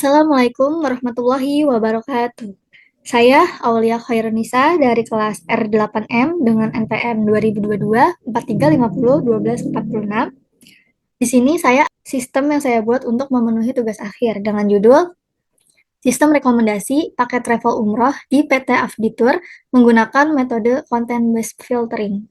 Assalamualaikum warahmatullahi wabarakatuh. Saya Aulia Khairunisa dari kelas R8M dengan NPM 2022-4350-1246. Di sini saya sistem yang saya buat untuk memenuhi tugas akhir dengan judul Sistem Rekomendasi Paket Travel Umroh di PT Afditur menggunakan metode Content Based Filtering.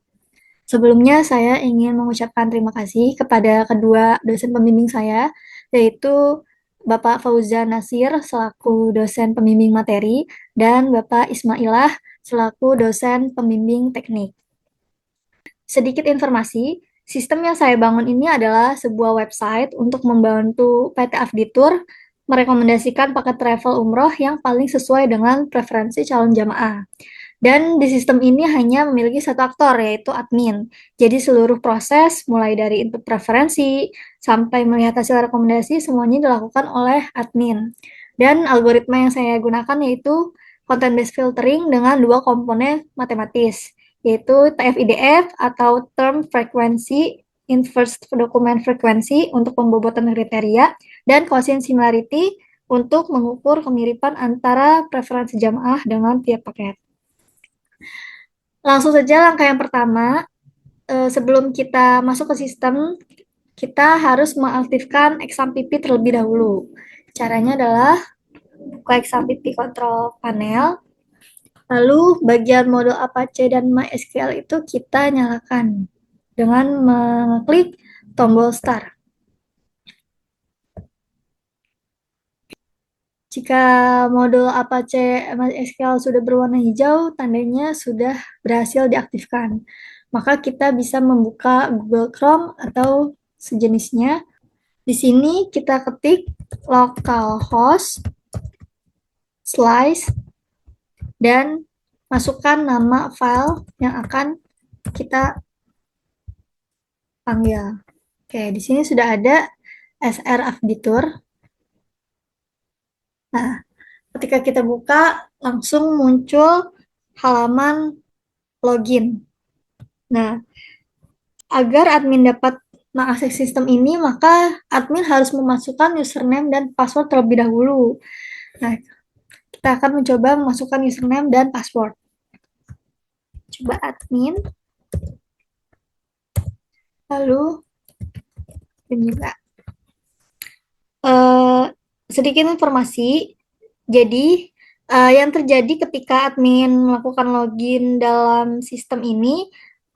Sebelumnya saya ingin mengucapkan terima kasih kepada kedua dosen pembimbing saya, yaitu Bapak Fauzan Nasir selaku dosen pembimbing materi dan Bapak Ismailah selaku dosen pembimbing teknik. Sedikit informasi, sistem yang saya bangun ini adalah sebuah website untuk membantu PT Afditur merekomendasikan paket travel umroh yang paling sesuai dengan preferensi calon jamaah. Dan di sistem ini hanya memiliki satu aktor, yaitu admin. Jadi seluruh proses, mulai dari input preferensi, sampai melihat hasil rekomendasi, semuanya dilakukan oleh admin. Dan algoritma yang saya gunakan yaitu content-based filtering dengan dua komponen matematis, yaitu TF-IDF atau Term Frequency Inverse Document Frequency untuk pembobotan kriteria, dan Quotient Similarity untuk mengukur kemiripan antara preferensi jamaah dengan tiap paket. Langsung saja langkah yang pertama, sebelum kita masuk ke sistem, kita harus mengaktifkan exam PP terlebih dahulu. Caranya adalah buka exam PP control panel, lalu bagian modul Apache dan MySQL itu kita nyalakan dengan mengklik tombol start. Jika modul Apache MySQL sudah berwarna hijau, tandanya sudah berhasil diaktifkan. Maka kita bisa membuka Google Chrome atau sejenisnya. Di sini kita ketik localhost slice dan masukkan nama file yang akan kita panggil. Oke, di sini sudah ada SR Afditur. Nah, ketika kita buka, langsung muncul halaman login. Nah, agar admin dapat mengakses sistem ini, maka admin harus memasukkan username dan password terlebih dahulu. Nah, kita akan mencoba memasukkan username dan password. Coba admin. Lalu, dan juga sedikit informasi. Jadi, yang terjadi ketika admin melakukan login dalam sistem ini,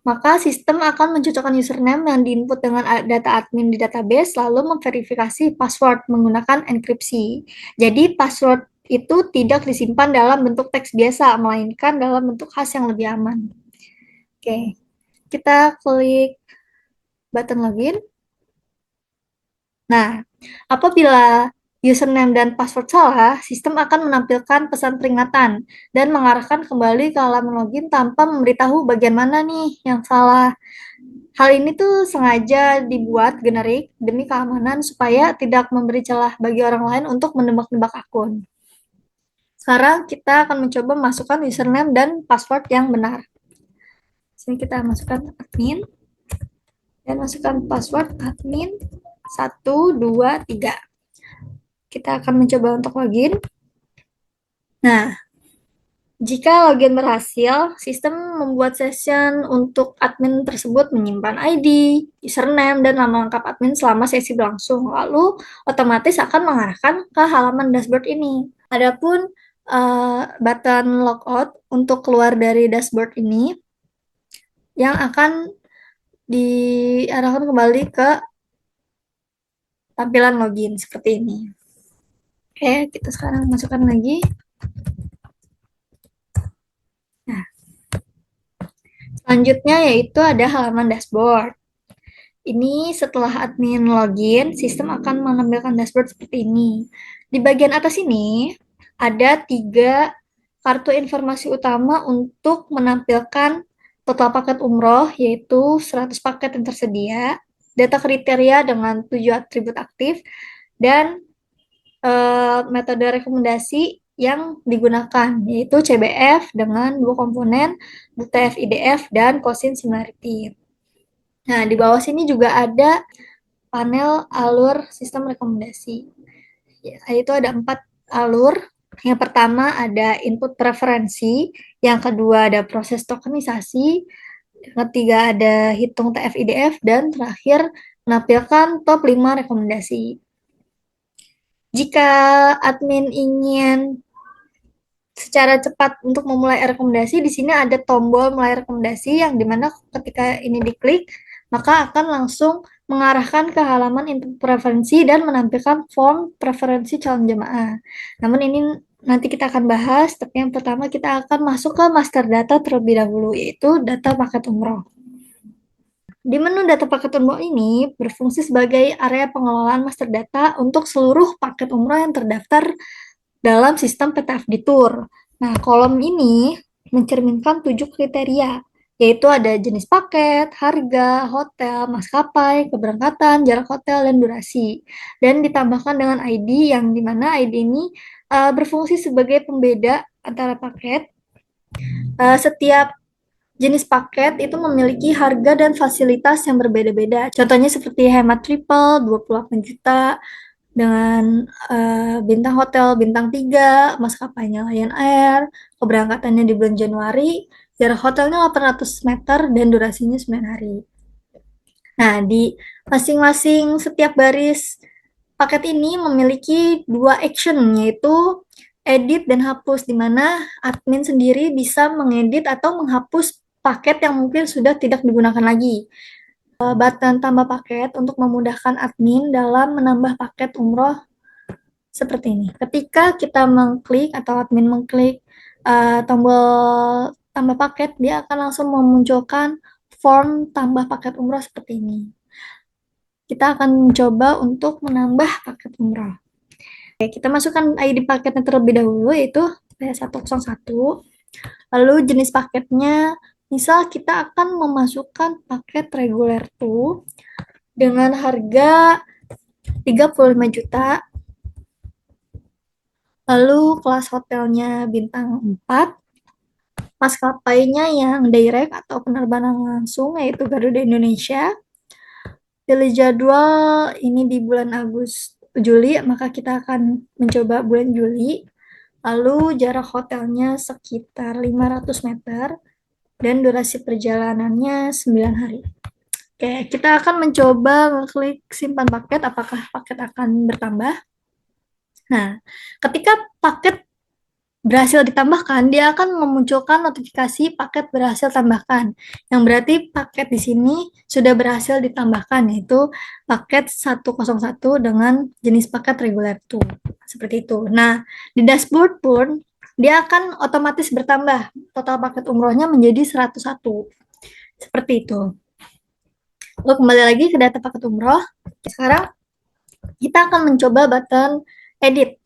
maka sistem akan mencocokkan username yang diinput dengan data admin di database, lalu memverifikasi password menggunakan enkripsi. Jadi, password itu tidak disimpan dalam bentuk teks biasa, melainkan dalam bentuk khas yang lebih aman. Oke, kita klik button login. Nah, apabila username dan password salah, sistem akan menampilkan pesan peringatan dan mengarahkan kembali ke halaman login tanpa memberitahu bagian mana nih yang salah. Hal ini tuh sengaja dibuat generik demi keamanan supaya tidak memberi celah bagi orang lain untuk menebak-nebak akun. Sekarang kita akan mencoba masukkan username dan password yang benar. Sini kita masukkan admin dan masukkan password admin 123. Kita akan mencoba untuk login. Nah, jika login berhasil, sistem membuat session untuk admin tersebut menyimpan ID, username, dan nama lengkap admin selama sesi berlangsung. Lalu, otomatis akan mengarahkan ke halaman dashboard ini. Adapun button logout untuk keluar dari dashboard ini yang akan diarahkan kembali ke tampilan login seperti ini. Oke, kita sekarang masukkan lagi. Nah, selanjutnya yaitu ada halaman dashboard. Ini setelah admin login, sistem akan menampilkan dashboard seperti ini. Di bagian atas ini ada 3 kartu informasi utama untuk menampilkan total paket umroh, yaitu 100 paket yang tersedia, data kriteria dengan 7 atribut aktif, dan metode rekomendasi yang digunakan, yaitu CBF dengan 2 komponen, TF-IDF, dan Quotient Similarity. Nah, di bawah sini juga ada panel alur sistem rekomendasi. yaitu ada 4 alur. Yang pertama ada input preferensi, yang kedua ada proses tokenisasi, yang ketiga ada hitung TF-IDF, dan terakhir menampilkan top 5 rekomendasi. Jika admin ingin secara cepat untuk memulai rekomendasi, di sini ada tombol mulai rekomendasi yang dimana ketika ini diklik, maka akan langsung mengarahkan ke halaman input preferensi dan menampilkan form preferensi calon jemaah. Namun ini nanti kita akan bahas, tapi yang pertama kita akan masuk ke master data terlebih dahulu, yaitu data paket umroh. Di menu data paket umroh ini berfungsi sebagai area pengelolaan master data untuk seluruh paket umroh yang terdaftar dalam sistem PT Afditur. Nah, kolom ini mencerminkan 7 kriteria, yaitu ada jenis paket, harga, hotel, maskapai, keberangkatan, jarak hotel, dan durasi. Dan ditambahkan dengan ID, yang dimana ID ini berfungsi sebagai pembeda antara paket. Setiap jenis paket itu memiliki harga dan fasilitas yang berbeda-beda. Contohnya seperti hemat triple 28 juta dengan bintang hotel bintang 3, maskapainya Lion Air, keberangkatannya di bulan Januari, jarak hotelnya 800 meter dan durasinya 9 hari. Nah, di masing-masing setiap baris paket ini memiliki 2 action, yaitu edit dan hapus, di mana admin sendiri bisa mengedit atau menghapus paket yang mungkin sudah tidak digunakan lagi. Button tambah paket untuk memudahkan admin dalam menambah paket umroh seperti ini. Ketika kita mengklik atau admin mengklik tombol tambah paket, dia akan langsung memunculkan form tambah paket umroh seperti ini. Kita akan mencoba untuk menambah paket umroh. Oke, kita masukkan ID paketnya terlebih dahulu, yaitu P101. Lalu jenis paketnya, misal kita akan memasukkan paket reguler 2 dengan harga 35 juta. Lalu kelas hotelnya bintang 4. Maskapainya yang direct atau penerbangan langsung, yaitu Garuda Indonesia. Pilih jadwal ini di bulan Juli, maka kita akan mencoba bulan Juli. Lalu jarak hotelnya sekitar 500 meter dan durasi perjalanannya 9 hari. Oke, kita akan mencoba mengklik simpan paket, apakah paket akan bertambah. Nah, ketika paket berhasil ditambahkan, dia akan memunculkan notifikasi paket berhasil tambahkan. Yang berarti paket di sini sudah berhasil ditambahkan, yaitu paket 101 dengan jenis paket reguler 2. Seperti itu. Nah, di dashboard pun dia akan otomatis bertambah. Total paket umrohnya menjadi 101. Seperti itu. Lalu kembali lagi ke data paket umroh. Sekarang kita akan mencoba button edit.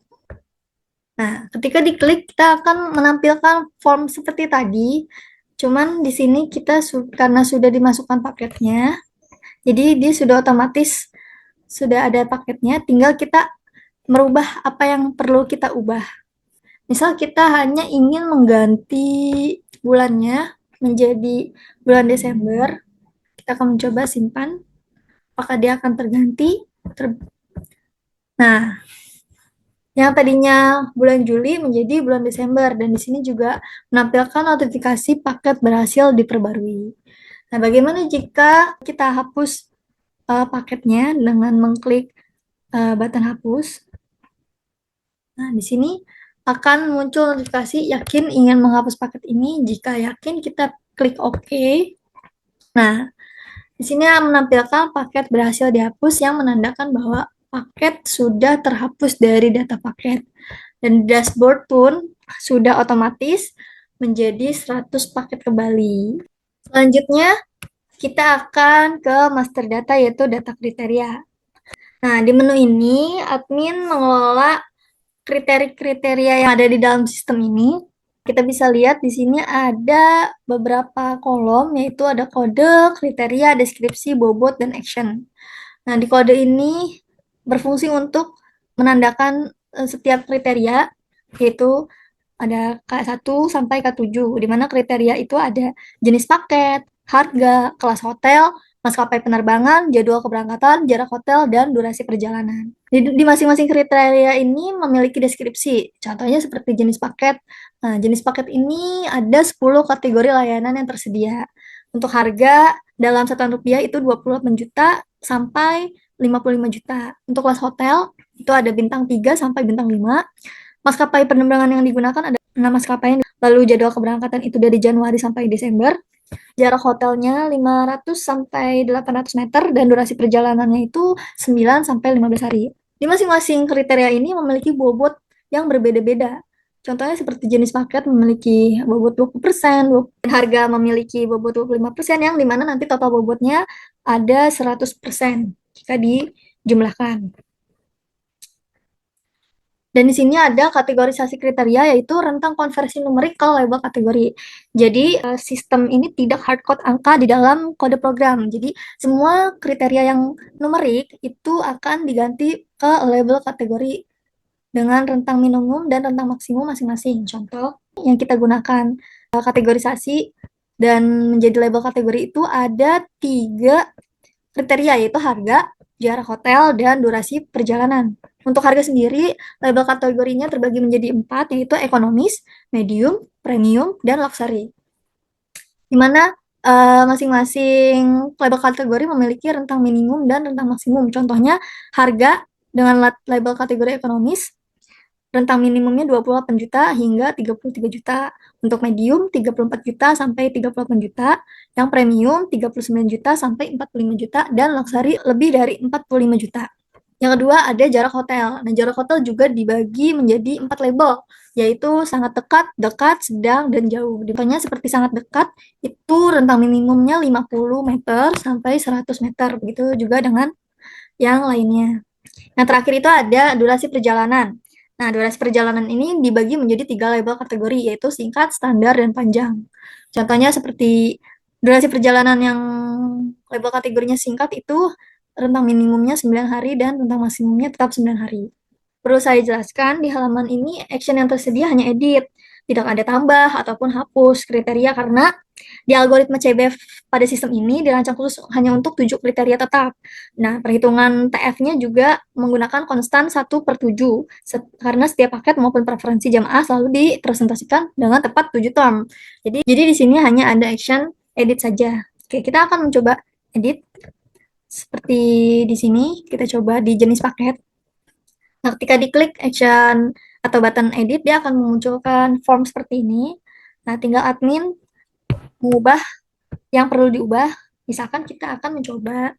Nah, ketika diklik kita akan menampilkan form seperti tadi. Cuman di sini kita karena sudah dimasukkan paketnya, jadi dia sudah otomatis sudah ada paketnya, tinggal kita merubah apa yang perlu kita ubah. Misal kita hanya ingin mengganti bulannya menjadi bulan Desember, kita akan mencoba simpan. Apakah dia akan terganti? Nah, yang tadinya bulan Juli menjadi bulan Desember, dan di sini juga menampilkan notifikasi paket berhasil diperbarui. Nah, bagaimana jika kita hapus paketnya dengan mengklik button hapus? Nah, di sini akan muncul notifikasi yakin ingin menghapus paket ini. Jika yakin, kita klik OK. Nah, di sini menampilkan paket berhasil dihapus yang menandakan bahwa paket sudah terhapus dari data paket. Dan dashboard pun sudah otomatis menjadi 100 paket kembali. Selanjutnya, kita akan ke master data, yaitu data kriteria. Nah, di menu ini, admin mengelola kriteria-kriteria yang ada di dalam sistem ini. Kita bisa lihat di sini ada beberapa kolom, yaitu ada kode, kriteria, deskripsi, bobot, dan action. Nah, di kode ini berfungsi untuk menandakan setiap kriteria, yaitu ada K1 sampai K7, di mana kriteria itu ada jenis paket, harga, kelas hotel, maskapai penerbangan, jadwal keberangkatan, jarak hotel, dan durasi perjalanan. Di masing-masing kriteria ini memiliki deskripsi, contohnya seperti jenis paket. Nah, jenis paket ini ada 10 kategori layanan yang tersedia. Untuk harga dalam satuan rupiah itu 28 juta sampai 55 juta. Untuk kelas hotel itu ada bintang 3 sampai bintang 5. Maskapai penerbangan yang digunakan ada 6 maskapai. Lalu jadwal keberangkatan itu dari Januari sampai Desember. Jarak hotelnya 500 sampai 800 meter dan durasi perjalanannya itu 9 sampai 15 hari. Di masing-masing kriteria ini memiliki bobot yang berbeda-beda. Contohnya seperti jenis paket memiliki bobot 20%, dan harga memiliki bobot 25%, yang dimana nanti total bobotnya ada 100% jika dijumlahkan. Dan di sini ada kategorisasi kriteria, yaitu rentang konversi numerik ke label kategori. Jadi, sistem ini tidak hardcode angka di dalam kode program. Jadi, semua kriteria yang numerik itu akan diganti ke label kategori dengan rentang minimum dan rentang maksimum masing-masing. Contoh yang kita gunakan kategorisasi dan menjadi label kategori itu ada 3 kriteria, yaitu harga, jarak hotel, dan durasi perjalanan. Untuk harga sendiri, label kategorinya terbagi menjadi 4, yaitu ekonomis, medium, premium, dan luxury. Di mana masing-masing label kategori memiliki rentang minimum dan rentang maksimum. Contohnya, harga dengan label kategori ekonomis, rentang minimumnya 28 juta hingga 33 juta. Untuk medium, 34 juta sampai 38 juta. Yang premium, 39 juta sampai 45 juta. Dan luxury lebih dari 45 juta. Yang kedua ada jarak hotel. Nah, jarak hotel juga dibagi menjadi 4 label, yaitu sangat dekat, dekat, sedang, dan jauh. Contohnya seperti sangat dekat, itu rentang minimumnya 50 meter sampai 100 meter. Begitu juga dengan yang lainnya. Yang terakhir itu ada durasi perjalanan. Nah, durasi perjalanan ini dibagi menjadi 3 label kategori, yaitu singkat, standar, dan panjang. Contohnya seperti durasi perjalanan yang label kategorinya singkat itu rentang minimumnya 9 hari dan rentang maksimumnya tetap 9 hari. Perlu saya jelaskan, di halaman ini action yang tersedia hanya edit, tidak ada tambah ataupun hapus kriteria karena di algoritma CBF pada sistem ini dirancang khusus hanya untuk 7 kriteria tetap. Nah, perhitungan TF-nya juga menggunakan konstan 1/7, karena setiap paket maupun preferensi jamaah selalu dipresentasikan dengan tepat 7 term. Jadi di sini hanya ada action edit saja. Oke, kita akan mencoba edit. Seperti di sini, kita coba di jenis paket. Nah, ketika diklik action atau button edit, dia akan memunculkan form seperti ini. Nah, tinggal admin mengubah yang perlu diubah. Misalkan kita akan mencoba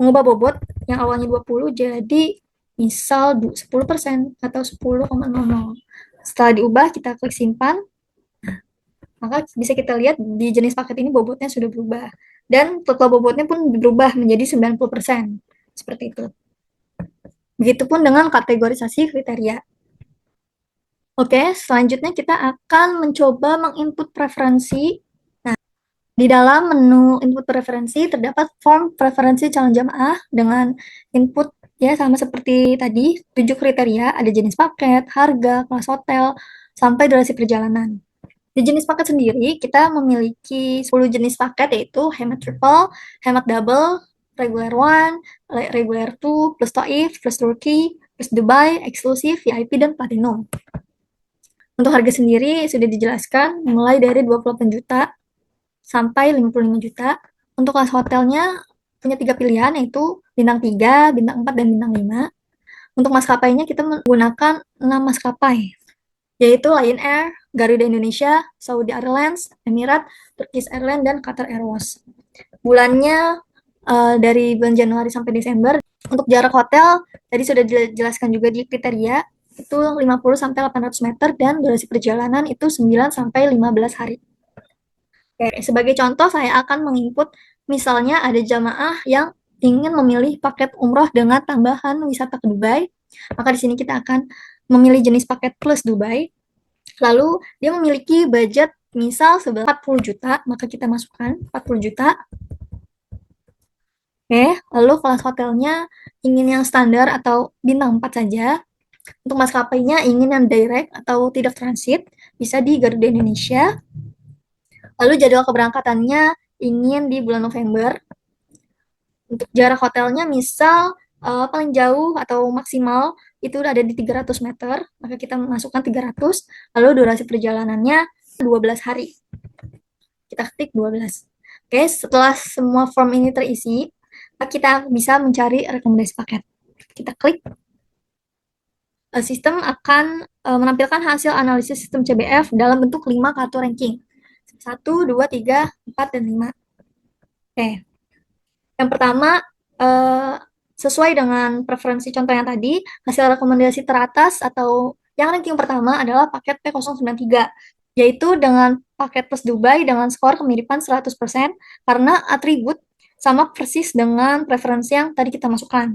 mengubah bobot yang awalnya 20 jadi misal 10% atau 10,00. Setelah diubah, kita klik simpan. Maka bisa kita lihat di jenis paket ini bobotnya sudah berubah. Dan total bobotnya pun berubah menjadi 90%. Seperti itu. Begitupun dengan kategorisasi kriteria. Oke, selanjutnya kita akan mencoba menginput preferensi. Nah, di dalam menu input preferensi terdapat form preferensi calon jamaah dengan input ya sama seperti tadi, 7 kriteria, ada jenis paket, harga, kelas hotel, sampai durasi perjalanan. Di jenis paket sendiri, kita memiliki 10 jenis paket, yaitu hemat triple, hemat double, regular one, regular two, plus Taif, plus Turkey, plus Dubai, eksklusif, VIP, dan platinum. Untuk harga sendiri sudah dijelaskan, mulai dari 28 juta sampai 55 juta. Untuk kelas hotelnya punya 3 pilihan, yaitu bintang 3, bintang 4, dan bintang 5. Untuk maskapainya kita menggunakan 6 maskapai, yaitu Lion Air, Garuda Indonesia, Saudi Airlines, Emirates, Turkish Airlines, dan Qatar Airways. Bulannya dari bulan Januari sampai Desember. Untuk jarak hotel, tadi sudah dijelaskan juga di kriteria, itu 50 sampai 800 meter, dan durasi perjalanan itu 9 sampai 15 hari. Oke, sebagai contoh, saya akan menginput, misalnya ada jamaah yang ingin memilih paket umroh dengan tambahan wisata ke Dubai, maka di sini kita akan memilih jenis paket plus Dubai. Lalu dia memiliki budget misal 40 juta, maka kita masukkan 40 juta. Oke, lalu kelas hotelnya ingin yang standar atau bintang 4 saja. Untuk maskapainya ingin yang direct atau tidak transit, bisa di Garuda Indonesia. Lalu jadwal keberangkatannya ingin di bulan November. Untuk jarak hotelnya misal paling jauh atau maksimal itu udah ada di 300 meter, maka kita masukkan 300, lalu durasi perjalanannya 12 hari. Kita ketik 12. Oke, setelah semua form ini terisi, kita bisa mencari rekomendasi paket. Kita klik, sistem akan menampilkan hasil analisis sistem CBF dalam bentuk 5 kartu ranking. 1, 2, 3, 4, dan 5. Oke. Yang pertama, sesuai dengan preferensi contoh yang tadi, hasil rekomendasi teratas atau yang ranking pertama adalah paket P093, yaitu dengan paket plus Dubai dengan skor kemiripan 100% karena atribut sama persis dengan preferensi yang tadi kita masukkan.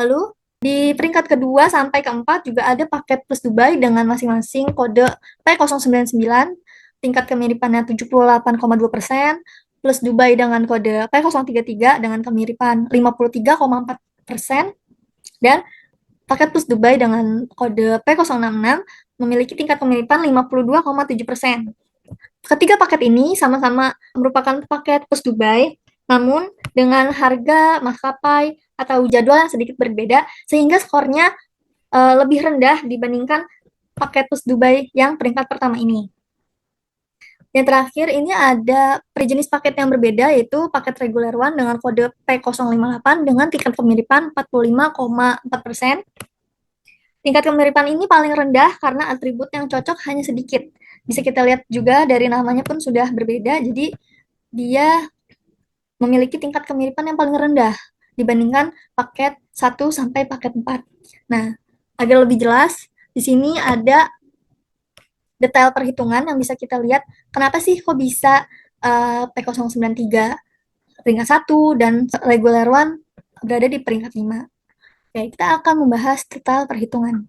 Lalu, di peringkat kedua sampai keempat juga ada paket plus Dubai dengan masing-masing kode P099, tingkat kemiripannya 78,2%, plus Dubai dengan kode P033 dengan kemiripan 53,4%, dan paket plus Dubai dengan kode P066 memiliki tingkat kemiripan 52,7%. Ketiga paket ini sama-sama merupakan paket plus Dubai, namun dengan harga maskapai atau jadwal yang sedikit berbeda, sehingga skornya lebih rendah dibandingkan paket plus Dubai yang peringkat pertama ini. Yang terakhir ini ada jenis paket yang berbeda, yaitu paket reguler one dengan kode P058 dengan tingkat kemiripan 45,4%. Tingkat kemiripan ini paling rendah karena atribut yang cocok hanya sedikit. Bisa kita lihat juga dari namanya pun sudah berbeda, jadi dia memiliki tingkat kemiripan yang paling rendah dibandingkan paket 1 sampai paket 4. Nah, agar lebih jelas, di sini ada detail perhitungan yang bisa kita lihat kenapa sih kok bisa P093 peringkat 1 dan regular one berada di peringkat 5. Oke, kita akan membahas detail perhitungan.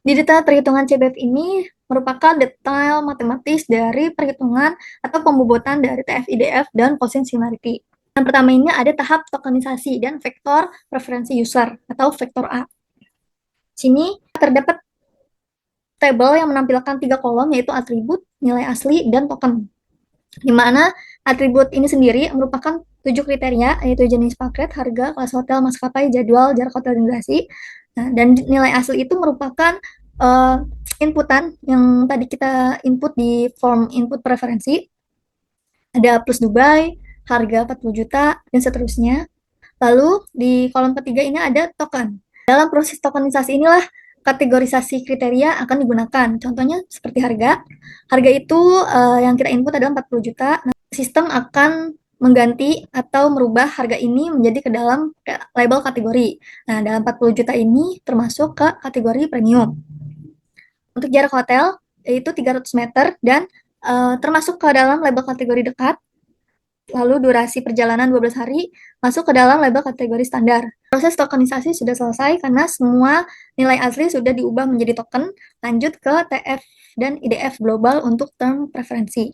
Di detail perhitungan CBF ini merupakan detail matematis dari perhitungan atau pembobotan dari TF-IDF dan Gaussian similarity. Yang pertama ini ada tahap tokenisasi dan vektor preferensi user atau vektor A. Sini terdapat tabel yang menampilkan 3 kolom, yaitu atribut, nilai asli, dan token. Di mana atribut ini sendiri merupakan 7 kriteria, yaitu jenis paket, harga, kelas hotel, maskapai, jadwal, jarak hotel, dan durasi. Nah, dan nilai asli itu merupakan inputan yang tadi kita input di form input preferensi. Ada plus Dubai, harga 40 juta, dan seterusnya. Lalu di kolom ketiga ini ada token. Dalam proses tokenisasi inilah kategorisasi kriteria akan digunakan. Contohnya seperti harga. Harga itu yang kita input adalah 40 juta. Nah, sistem akan mengganti atau merubah harga ini menjadi ke dalam label kategori. Nah, dalam 40 juta ini termasuk ke kategori premium. Untuk jarak hotel yaitu 300 meter dan termasuk ke dalam label kategori dekat. Lalu durasi perjalanan 12 hari masuk ke dalam label kategori standar. Proses tokenisasi sudah selesai karena semua nilai asli sudah diubah menjadi token. Lanjut ke TF dan IDF global untuk term preferensi.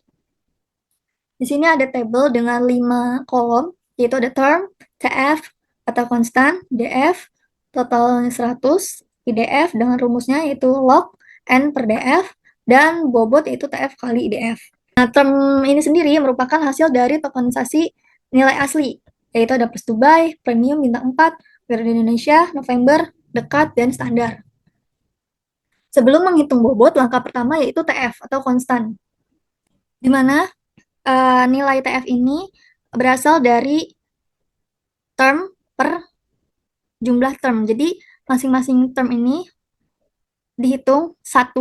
Di sini ada tabel dengan 5 kolom, yaitu ada term, TF atau konstan, DF, totalnya 100, IDF dengan rumusnya yaitu log N per DF, dan bobot yaitu TF kali IDF. Nah, term ini sendiri merupakan hasil dari tokenisasi nilai asli, yaitu ada plus Dubai, premium, bintang 4, periode Indonesia, November, dekat, dan standar. Sebelum menghitung bobot, langkah pertama yaitu TF atau konstan, di mana nilai TF ini berasal dari term per jumlah term. Jadi, masing-masing term ini dihitung 1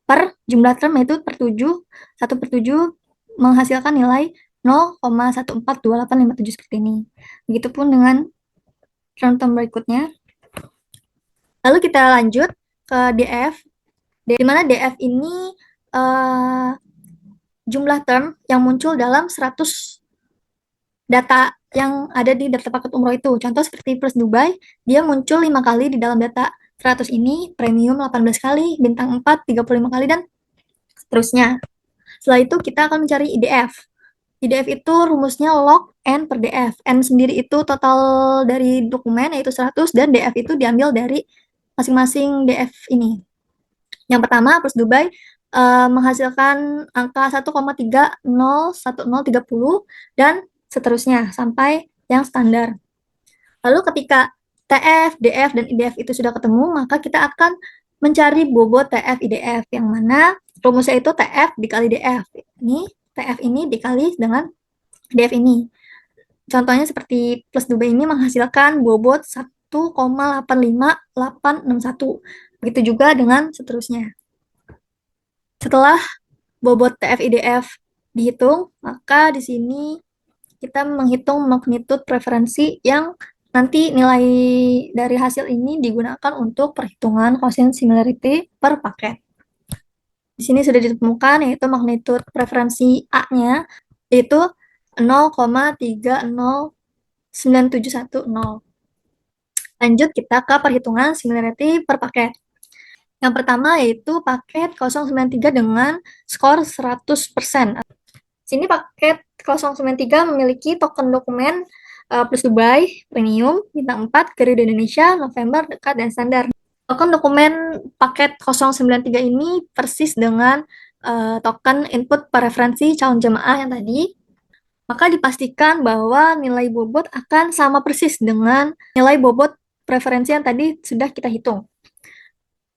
per jumlah term, yaitu per 7, 1 per 7 menghasilkan nilai 0,142857 seperti ini. Begitupun dengan term-term berikutnya. Lalu kita lanjut ke DF, di mana DF ini jumlah term yang muncul dalam 100 data yang ada di data paket umroh itu. Contoh seperti plus Dubai, dia muncul 5 kali di dalam data 100 ini, premium 18 kali, bintang 4 35 kali, dan seterusnya. Setelah itu kita akan mencari IDF. IDF itu rumusnya log N per DF. N sendiri itu total dari dokumen yaitu 100 dan DF itu diambil dari masing-masing DF ini. Yang pertama plus Dubai menghasilkan angka 1,301030 dan seterusnya sampai yang standar. Lalu ketika TF, DF, dan IDF itu sudah ketemu, maka kita akan mencari bobot TF, IDF, yang mana rumusnya itu TF dikali DF. Ini TF ini dikali dengan DF ini. Contohnya seperti plus 2 ini menghasilkan bobot 1,85861. Begitu juga dengan seterusnya. Setelah bobot TF-IDF dihitung, maka di sini kita menghitung magnitude preferensi yang nanti nilai dari hasil ini digunakan untuk perhitungan quotient similarity per paket. Di sini sudah ditemukan yaitu magnitude preferensi A-nya yaitu 0,309710. Lanjut kita ke perhitungan similarity per paket. Yang pertama yaitu paket 093 dengan skor 100%. Sini paket 093 memiliki token dokumen plus Dubai, Premium, Bintang 4, Garuda Indonesia, November, Dekat, dan Standar. Token dokumen paket 093 ini persis dengan token input preferensi calon jemaah yang tadi. Maka dipastikan bahwa nilai bobot akan sama persis dengan nilai bobot preferensi yang tadi sudah kita hitung.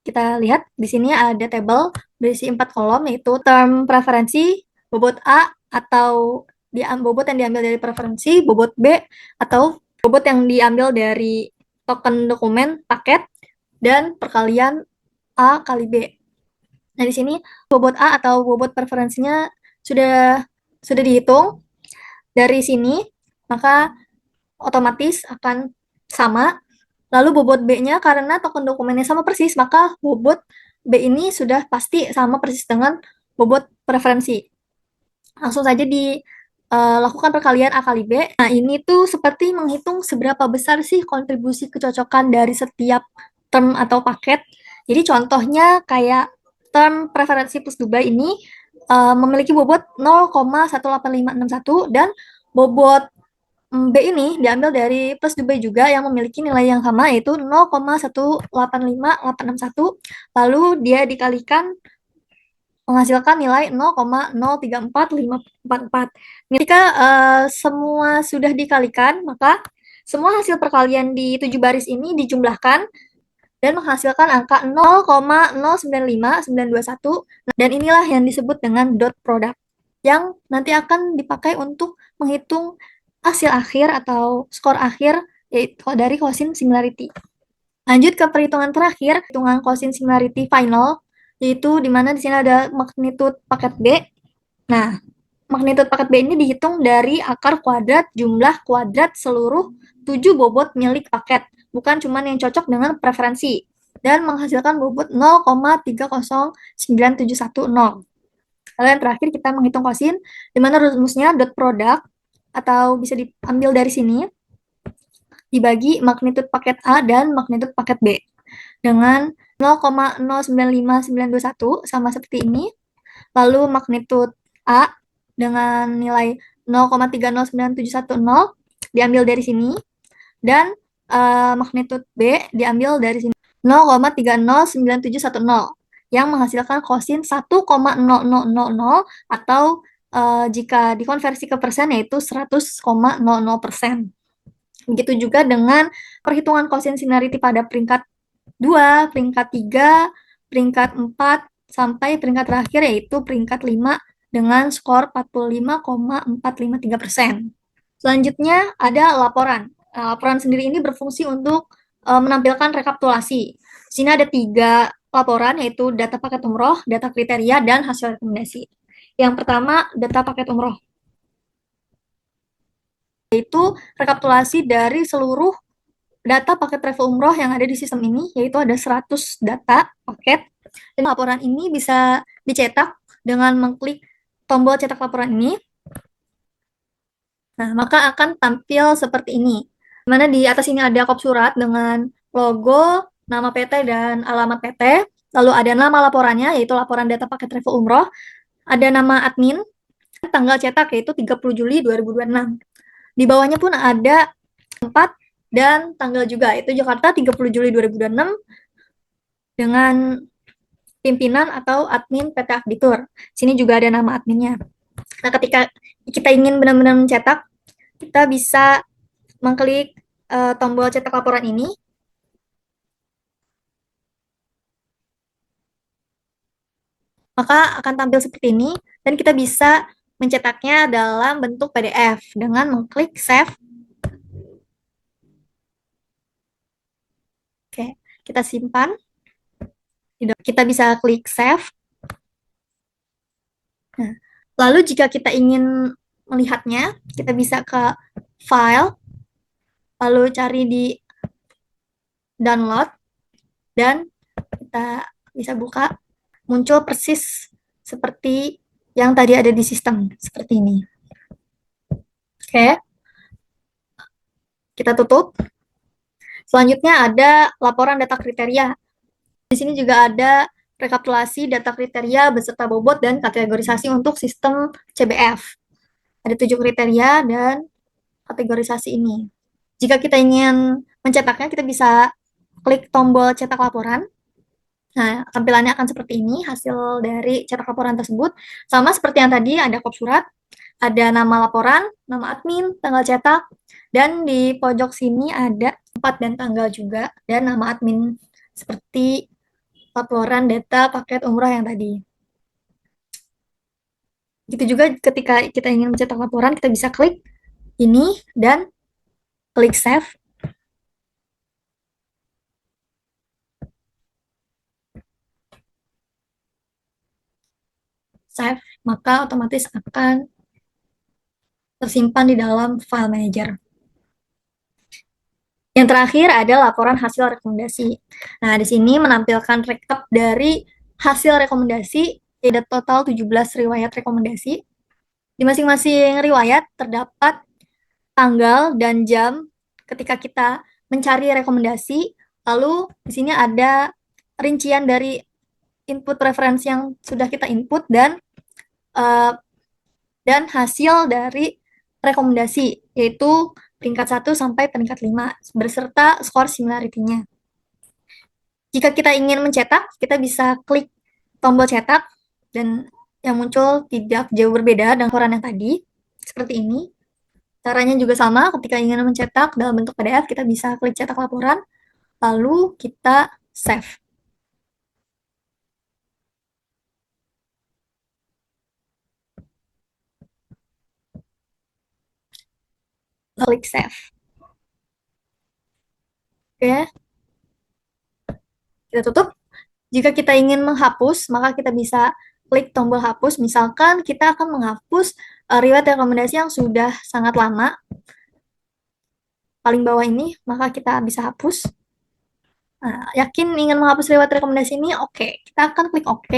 Kita lihat di sini ada tabel berisi 4 kolom yaitu term preferensi, bobot A atau bobot yang diambil dari preferensi, bobot B atau bobot yang diambil dari token dokumen paket dan perkalian A kali B. Nah, di sini bobot A atau bobot preferensinya sudah dihitung dari sini, maka otomatis akan sama. Lalu bobot B-nya karena token dokumennya sama persis, maka bobot B ini sudah pasti sama persis dengan bobot preferensi. Langsung saja dilakukan perkalian A kali B. Nah, ini tuh seperti menghitung seberapa besar sih kontribusi kecocokan dari setiap term atau paket. Jadi contohnya kayak term preferensi plus Dubai ini memiliki bobot 0,18561 dan bobot B ini diambil dari plus Dubai juga yang memiliki nilai yang sama yaitu 0,185861 lalu dia dikalikan menghasilkan nilai 0,034544. Ketika semua sudah dikalikan, maka semua hasil perkalian di 7 baris ini dijumlahkan dan menghasilkan angka 0,095921 dan inilah yang disebut dengan dot product yang nanti akan dipakai untuk menghitung hasil akhir atau skor akhir yaitu dari quotient similarity. Lanjut ke perhitungan terakhir, perhitungan quotient similarity final, yaitu di mana di sini ada magnitude paket B. Nah, magnitude paket B ini dihitung dari akar kuadrat jumlah kuadrat seluruh 7 bobot milik paket, bukan cuma yang cocok dengan preferensi, dan menghasilkan bobot 0,309710. Lalu yang terakhir kita menghitung quotient, di mana rumusnya dot product atau bisa diambil dari sini, dibagi magnitude paket A dan magnitude paket B. Dengan 0,095921 sama seperti ini, lalu magnitude A dengan nilai 0,309710 diambil dari sini, dan magnitude B diambil dari sini 0,309710 yang menghasilkan quotient 1,0000 atau jika dikonversi ke persen yaitu 100,00%. Begitu juga dengan perhitungan quotient similarity pada peringkat 2, peringkat 3, peringkat 4, sampai peringkat terakhir yaitu peringkat 5 dengan skor 45,453%. Selanjutnya ada laporan. Nah, laporan sendiri ini berfungsi untuk menampilkan rekapitulasi. Di sini ada 3 laporan yaitu data paket umroh, data kriteria, dan hasil rekomendasi. Yang pertama, data paket umroh. Yaitu rekapitulasi dari seluruh data paket travel umroh yang ada di sistem ini, yaitu ada 100 data paket. Dan laporan ini bisa dicetak dengan mengklik tombol cetak laporan ini. Nah, maka akan tampil seperti ini. Mana di atas ini ada kop surat dengan logo, nama PT, dan alamat PT. Lalu ada nama laporannya, yaitu laporan data paket travel umroh. Ada nama admin, tanggal cetak yaitu 30 Juli 2026. Di bawahnya pun ada tempat dan tanggal juga, yaitu Jakarta 30 Juli 2026 dengan pimpinan atau admin PT Afditur. Sini juga ada nama adminnya. Nah, ketika kita ingin benar-benar mencetak, kita bisa mengklik tombol cetak laporan ini, maka akan tampil seperti ini, dan kita bisa mencetaknya dalam bentuk PDF dengan mengklik Save. Oke, kita simpan. Kita bisa klik Save. Nah, lalu jika kita ingin melihatnya, kita bisa ke File, lalu cari di Download, dan kita bisa buka, muncul persis seperti yang tadi ada di sistem, seperti ini. Oke, kita tutup. Selanjutnya ada laporan data kriteria. Di sini juga ada rekapitulasi data kriteria beserta bobot dan kategorisasi untuk sistem CBF. Ada 7 kriteria dan kategorisasi ini. Jika kita ingin mencetaknya, kita bisa klik tombol cetak laporan. Nah, tampilannya akan seperti ini, hasil dari cetak laporan tersebut. Sama seperti yang tadi, ada kop surat, ada nama laporan, nama admin, tanggal cetak, dan di pojok sini ada tempat dan tanggal juga, dan nama admin, seperti laporan data paket umroh yang tadi. Gitu juga ketika kita ingin mencetak laporan, kita bisa klik ini dan klik save. Save, maka otomatis akan tersimpan di dalam file manager. Yang terakhir ada laporan hasil rekomendasi. Nah, di sini menampilkan rekap dari hasil rekomendasi, ada total 17 riwayat rekomendasi. Di masing-masing riwayat terdapat tanggal dan jam ketika kita mencari rekomendasi. Lalu di sini ada rincian dari input preferensi yang sudah kita input uh, dan hasil dari rekomendasi, yaitu peringkat 1 sampai peringkat 5, beserta skor similarity-nya. Jika kita ingin mencetak, kita bisa klik tombol cetak, dan yang muncul tidak jauh berbeda dengan laporan yang tadi, seperti ini. Caranya juga sama, ketika ingin mencetak dalam bentuk PDF, kita bisa klik cetak laporan, lalu kita save. Klik save. Oke, kita tutup. Jika kita ingin menghapus, maka kita bisa klik tombol hapus. Misalkan kita akan menghapus riwayat rekomendasi yang sudah sangat lama, paling bawah ini, maka kita bisa hapus. Nah, yakin ingin menghapus riwayat rekomendasi ini? Oke, kita akan klik OK.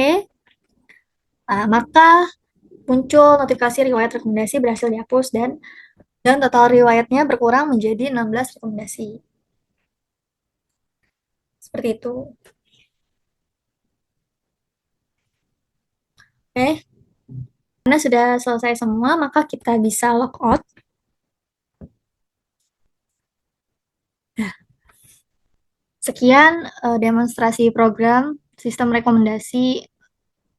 Nah, maka muncul notifikasi riwayat rekomendasi berhasil dihapus, dan total riwayatnya berkurang menjadi 16 rekomendasi. Seperti itu. Oke, karena sudah selesai semua, maka kita bisa log out. Sekian demonstrasi program sistem rekomendasi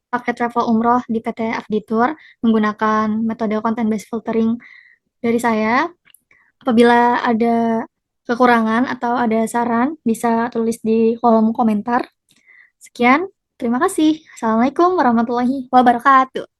paket travel umroh di PT Afditur menggunakan metode content based filtering dari saya. Apabila ada kekurangan atau ada saran, bisa tulis di kolom komentar. Sekian, terima kasih. Assalamualaikum warahmatullahi wabarakatuh.